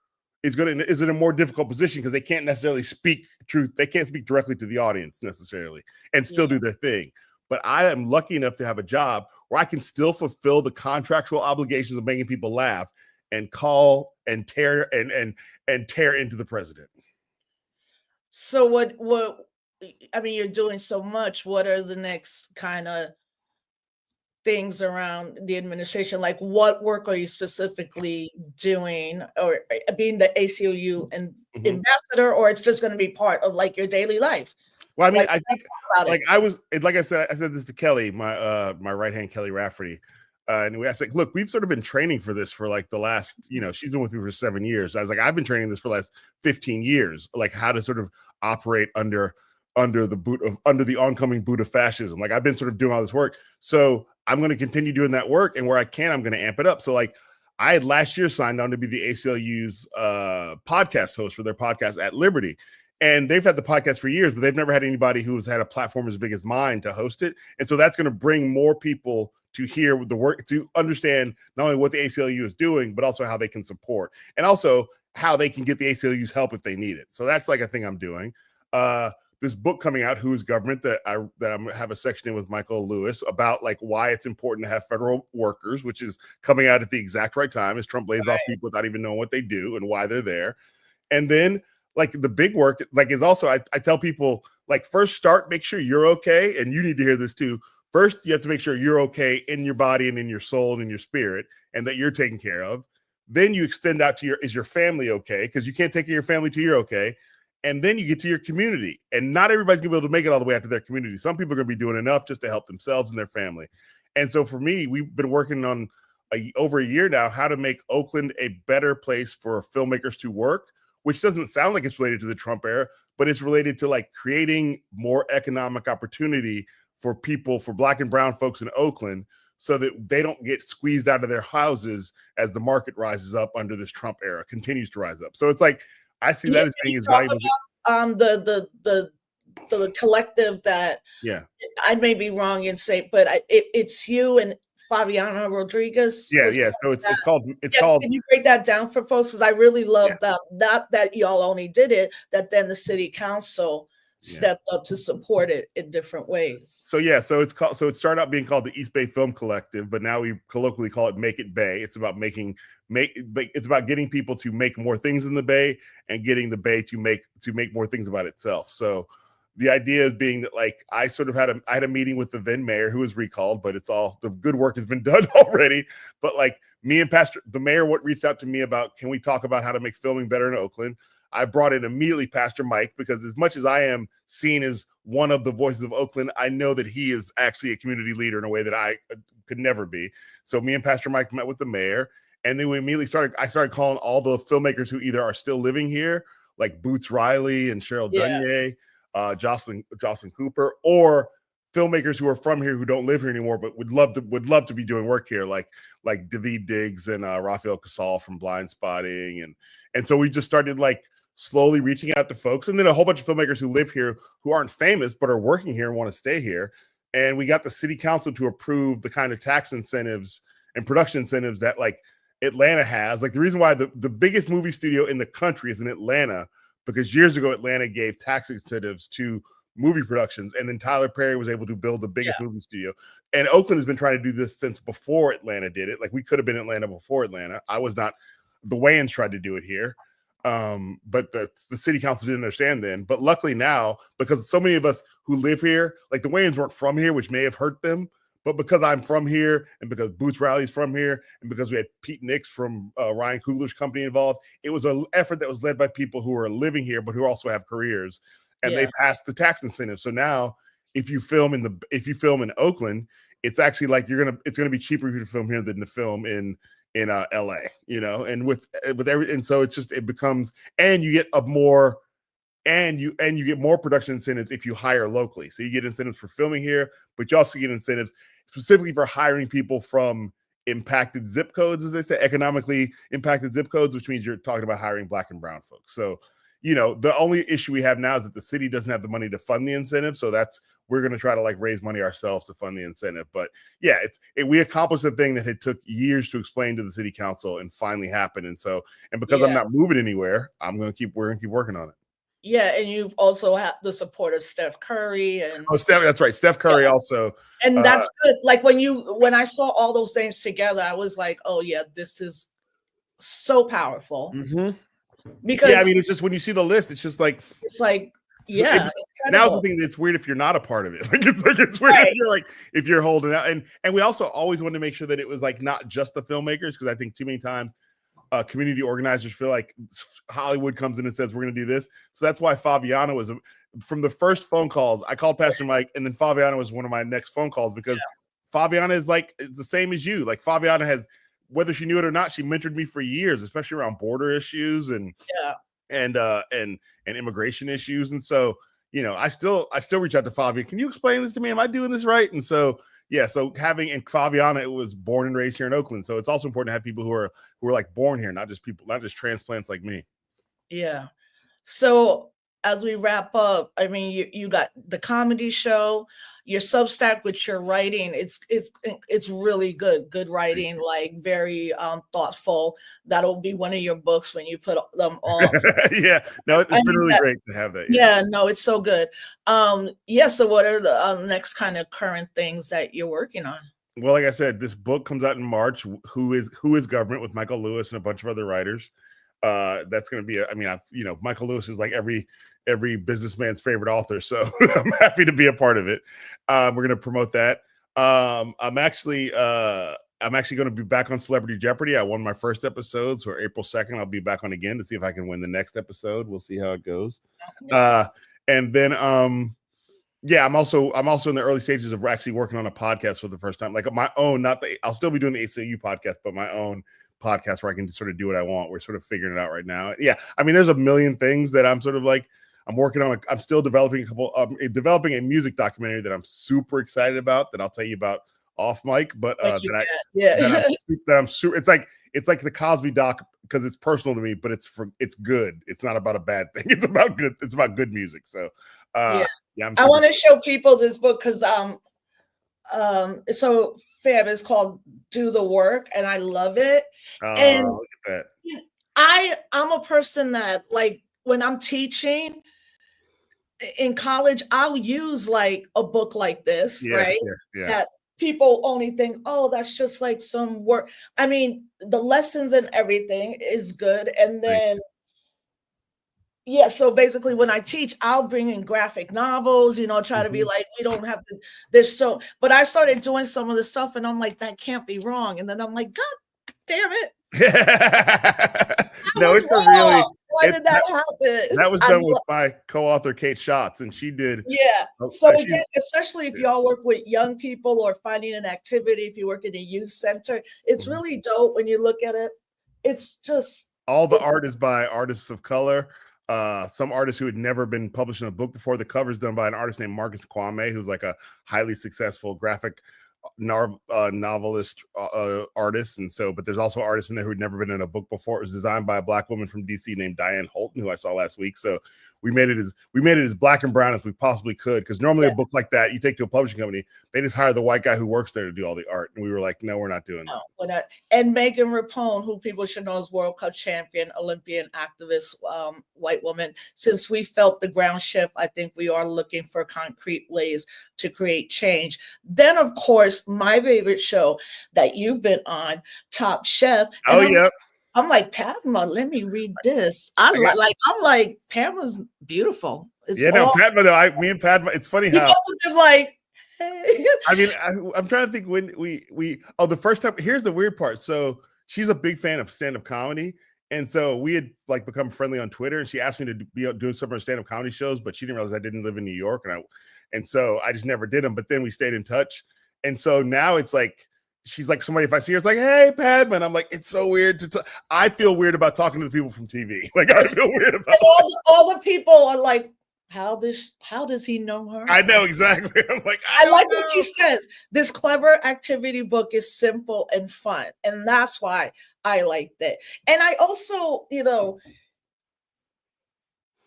is in a more difficult position because they can't necessarily speak truth. They can't speak directly to the audience necessarily and still do their thing. But I am lucky enough to have a job where I can still fulfill the contractual obligations of making people laugh and call and tear and tear into the president. So what I mean, you're doing so much. What are the next kind of things around the administration? Like, what work are you specifically doing, or being the ACLU and ambassador, or it's just going to be part of like your daily life? Well, I mean, Like, I think like I said this to Kelly, my right hand, Kelly Rafferty. And I said, look, we've sort of been training for this for like the last, she's been with me for 7 years. I was like, I've been training this for the last 15 years, like how to sort of operate under the oncoming boot of fascism. Like I've been sort of doing all this work. So I'm going to continue doing that work. And where I can, I'm going to amp it up. So like I had last year signed on to be the ACLU's podcast host for their podcast At Liberty. And they've had the podcast for years, but they've never had anybody who's had a platform as big as mine to host it. And so that's going to bring more people to hear the work, to understand not only what the ACLU is doing, but also how they can support, and also how they can get the ACLU's help if they need it. So that's like a thing I'm doing. This book coming out, Who is Government, that I'm have a section in with Michael Lewis about like why it's important to have federal workers, which is coming out at the exact right time as Trump lays off people without even knowing what they do and why they're there. And then like the big work, like is also, I tell people, like first make sure you're okay. And you need to hear this too. First, you have to make sure you're okay in your body and in your soul and in your spirit, and that you're taken care of. Then you extend out to is your family okay? Because you can't take care of your family till you're okay. And then you get to your community, and not everybody's gonna be able to make it all the way out to their community. Some people are gonna be doing enough just to help themselves and their family. And so for me, we've been working on over a year now, how to make Oakland a better place for filmmakers to work, which doesn't sound like it's related to the Trump era, but it's related to like creating more economic opportunity for people, for Black and brown folks in Oakland, so that they don't get squeezed out of their houses as the market rises up under this Trump era, continues to rise up. So it's like, I see that as being as valuable. The collective that, I may be wrong in saying, but it's you and Fabiana Rodriguez. Yeah. So it's called. Can you break that down for folks? Because I really love that. Not that y'all only did it, that then the city council stepped up to support it in different ways. So it started out being called the East Bay Film Collective, but now we colloquially call it Make It Bay. It's about it's about getting people to make more things in the Bay and getting the Bay to make more things about itself. So the idea is being that like I sort of I had a meeting with the then mayor, who was recalled, but it's all the good work has been done already. But like me and the mayor reached out to me about, can we talk about how to make filming better in Oakland? I brought in immediately Pastor Mike, because as much as I am seen as one of the voices of Oakland, I know that he is actually a community leader in a way that I could never be. So me and Pastor Mike met with the mayor, and then we immediately I started calling all the filmmakers who either are still living here, like Boots Riley and Cheryl Dunier, Jocelyn Cooper, or filmmakers who are from here who don't live here anymore, but would love to be doing work here, like David Diggs and Rafael Casal from Blind Spotting, and so we just started like slowly reaching out to folks, and then a whole bunch of filmmakers who live here who aren't famous but are working here and want to stay here. And we got the city council to approve the kind of tax incentives and production incentives that like Atlanta has. Like the reason why the biggest movie studio in the country is in Atlanta, because years ago Atlanta gave tax incentives to movie productions, and then Tyler Perry was able to build the biggest movie studio. And Oakland has been trying to do this since before Atlanta did it. Like we could have been Atlanta before Atlanta. I was not. The Wayans tried to do it here. But the city council didn't understand then. But luckily now, because so many of us who live here, like the Wayans weren't from here, which may have hurt them. But because I'm from here, and because Boots Riley's from here, and because we had Pete Nix from Ryan Coogler's company involved, it was an effort that was led by people who are living here, but who also have careers. And they passed the tax incentive. So now if you film in Oakland, it's actually like it's gonna be cheaper for you to film here than to film in LA, and with every, and so it becomes, and you get more production incentives if you hire locally. So you get incentives for filming here, but you also get incentives specifically for hiring people from impacted zip codes, as they say, economically impacted zip codes, which means you're talking about hiring Black and brown folks. So the only issue we have now is that the city doesn't have the money to fund the incentive. So we're going to try to like raise money ourselves to fund the incentive. But yeah, we accomplished a thing that had took years to explain to the city council and finally happened. And because I'm not moving anywhere, we're going to keep working on it. Yeah, and you've also had the support of Steph Curry and that's right. Steph Curry also. And that's good. Like when I saw all those names together, I was like, oh yeah, this is so powerful. Mm-hmm. Because yeah, I mean, it's just when you see the list, it's just like yeah. Now's the thing that's weird if you're not a part of it. It's weird if you're holding out. And we also always wanted to make sure that it was like not just the filmmakers, because I think too many times community organizers feel like Hollywood comes in and says we're going to do this. So that's why Fabiana was from the first phone calls. I called Pastor Mike, and then Fabiana was one of my next phone calls because Fabiana is it's the same as you. Like Fabiana has, whether she knew it or not, she mentored me for years, especially around border issues and immigration issues. And so, I still reach out to Fabiana. Can you explain this to me? Am I doing this right? And so, so Fabiana, it was born and raised here in Oakland. So it's also important to have people who are like born here, not just transplants like me. Yeah. So as we wrap up, I mean, you got the comedy show, your Substack with your writing. It's really good writing, like very thoughtful. That'll be one of your books when you put them all. Yeah, no, it's been really great to have that. Yeah, no, it's so good. So what are the next kind of current things that you're working on? Well, like I said, this book comes out in March. Who is Government, with Michael Lewis and a bunch of other writers. That's going to be Michael Lewis is like every businessman's favorite author, so I'm happy to be a part of it. We're going to promote that. I'm actually going to be back on Celebrity Jeopardy. I won my first episode, so April 2nd I'll be back on again to see if I can win the next episode. We'll see how it goes. And then I'm also in the early stages of actually working on a podcast for the first time, like my own. I'll still be doing the ACLU podcast, but my own podcast where I can sort of do what I want. We're sort of figuring it out right now. Yeah, I mean, there's a million things that I'm sort of like. I'm working on. I'm still developing developing a music documentary that I'm super excited about. That I'll tell you about off mic. But that I'm super. It's like the Cosby doc because it's personal to me, but it's good. It's not about a bad thing. It's about good. It's about good music. So I want to show people this book because it's so fab. It's called Do the Work, and I love it. And look at that. I'm a person that, like, when I'm teaching in college, I'll use like a book like this, right? Yeah. That people only think, oh, that's just like some work. I mean, the lessons and everything is good. And then, so basically when I teach, I'll bring in graphic novels, try to be like, we don't have to, but I started doing some of the stuff and I'm like, that can't be wrong. And then I'm like, God damn it. No, it's wrong. Really. Why did that happen? That was done with my co-author Kate Schatz, and she did. Yeah. So again, especially if y'all work with young people or finding an activity, if you work in a youth center, it's really dope when you look at it. It's just all the art is by artists of color. Some artists who had never been published in a book before. The cover's done by an artist named Marcus Kwame, who's like a highly successful graphic novelist artist, but there's also artists in there who'd never been in a book before. It was designed by a Black woman from DC named Diane Holton, who I saw last week. So we made it as black and brown as we possibly could, because normally a book like that you take to a publishing company, they just hire the white guy who works there to do all the art, and we were like, no, we're not doing that. We're not. And Megan Rapone, who people should know is World Cup champion, Olympian activist, white woman. Since we felt the ground shift, I think we are looking for concrete ways to create change. Then, of course, my favorite show that you've been on, Top Chef. I'm like, Padma, let me read this. I'm like, Padma's beautiful. Padma, me and Padma, it's funny how must have been like, hey. I mean, I'm trying to think when the first time. Here's the weird part. So she's a big fan of stand-up comedy, and so we had like become friendly on Twitter, and she asked me to be doing some of her stand-up comedy shows, but she didn't realize I didn't live in New York, and so I just never did them. But then we stayed in touch, and so now it's like, she's like somebody, if I see her, it's like, hey, Padma. And I'm like, it's so weird I feel weird about talking to the people from TV. Like, I feel weird about all the people are like, how does he know her? I know, exactly. I'm like, I like what she says. This clever activity book is simple and fun. And that's why I liked it. And I also,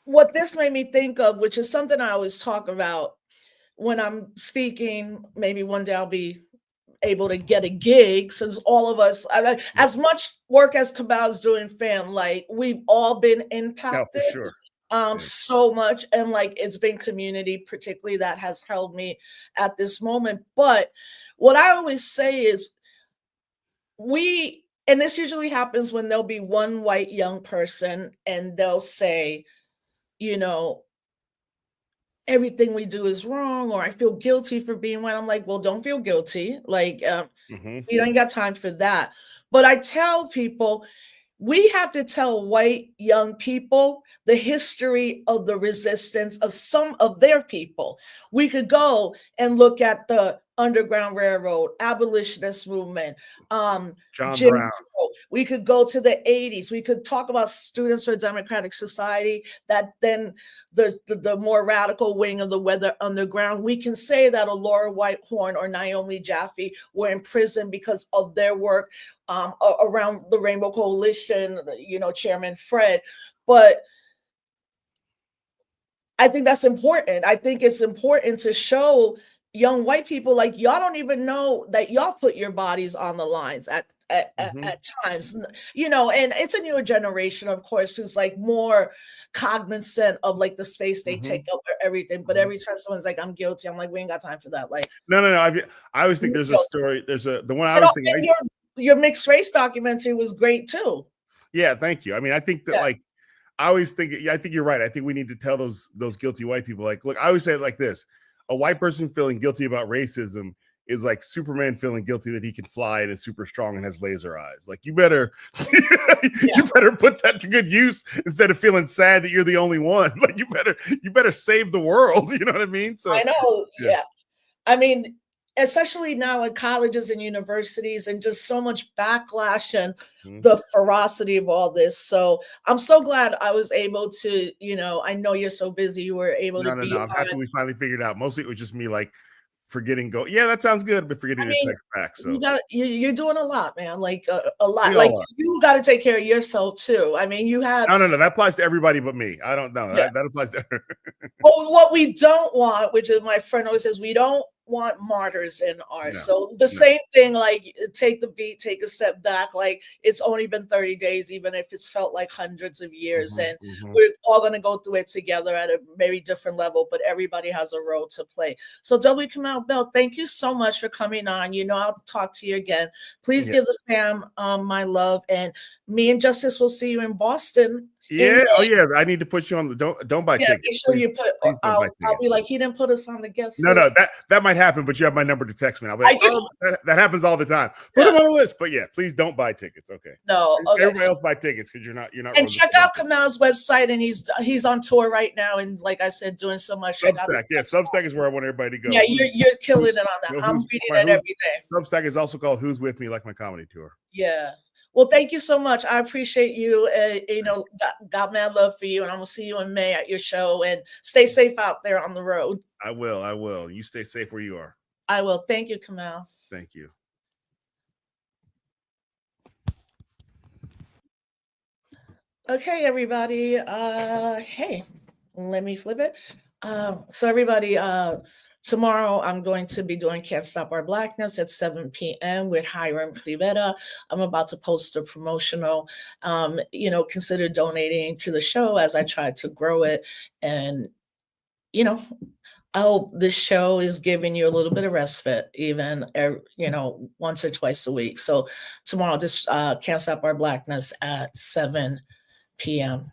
what this made me think of, which is something I always talk about when I'm speaking, maybe one day I'll be able to get a gig, since all of us, as much work as Cabal's doing, fam, like we've all been No, impacted for sure. Yeah. so much, and like it's been community particularly that has held me at this moment. But what I always say is, and this usually happens when there'll be one white young person and they'll say, you know, everything we do is wrong, or I feel guilty for being white. I'm like, well, don't feel guilty. Like, Mm-hmm. we don't got time for that. But I tell people, we have to tell white young people the history of the resistance of some of their people. We could go and look at the Underground Railroad, abolitionist movement, John Jim Brown. Crow. We could go to the 80s. We could talk about Students for Democratic Society, that then the more radical wing of the Weather Underground. We can say that Alora Whitehorn or Naomi Jaffe were in prison because of their work around the Rainbow Coalition, Chairman Fred. But I think that's important. I think it's important to show young white people, like, y'all don't even know that y'all put your bodies on the lines at times, and it's a newer generation, of course, who's like more cognizant of like the space they take up or everything. But every time someone's like, I'm guilty, I'm like, we ain't got time for that. Like, no. I always think there's a story. The one I was thinking. Your mixed race documentary was great too. Yeah, thank you. I mean, I think that like I always think, I think you're right. I think we need to tell those guilty white people, like, look, I always say it like this: a white person feeling guilty about racism is like Superman feeling guilty that he can fly and is super strong and has laser eyes. Like, you better you better put that to good use instead of feeling sad that you're the only one. Like, you better save the world. You know what I mean? So I know. Yeah. I mean, especially now in colleges and universities, and just so much backlash and the ferocity of all this. So I'm so glad I was able to, I know you're so busy, you were able to be. No. I'm happy we finally figured it out. Mostly it was just me like forgetting yeah, that sounds good, but forgetting to text back. So you're doing a lot, man. Like a lot. Like, you got to take care of yourself too. I mean, you have no. That applies to everybody but me. I don't know. That applies to Well, what we don't want, which is my friend always says, we don't want martyrs in ours. So the same thing, like, take the beat, take a step back. Like, it's only been 30 days, even if it's felt like hundreds of years. And we're all going to go through it together at a very different level, but everybody has a role to play. So W. Kamau Bell, thank you so much for coming on. I'll talk to you again. Please give the fam my love. And me and Justice will see you in Boston. Yeah. Oh yeah. I need to put you on the don't buy tickets. Make sure you put. I'll be like, he didn't put us on the guest list. No, that might happen, but you have my number to text me. I'll be like, that happens all the time. Put them on the list, but yeah, please don't buy tickets. Okay. No. Okay. Everybody else buy tickets because you're not. And check out Kamal's website, and he's on tour right now, and like I said, doing so much. Substack, Substack is where I want everybody to go. Yeah, you're killing it on that. I'm reading it every day. Substack is also called Who's With Me, like my comedy tour. Yeah. Well, thank you so much. I appreciate you. Got mad love for you, and I'm gonna see you in May at your show. And stay safe out there on the road. I will. You stay safe where you are. I will. Thank you, Kamal. Thank you. Okay, everybody. Hey, let me flip it. So everybody, tomorrow I'm going to be doing Can't Stop Our Blackness at 7 p.m. with Hiram Clemente. I'm about to post a promotional, consider donating to the show as I try to grow it. And, I hope this show is giving you a little bit of respite, even, once or twice a week. So tomorrow, just Can't Stop Our Blackness at 7 p.m.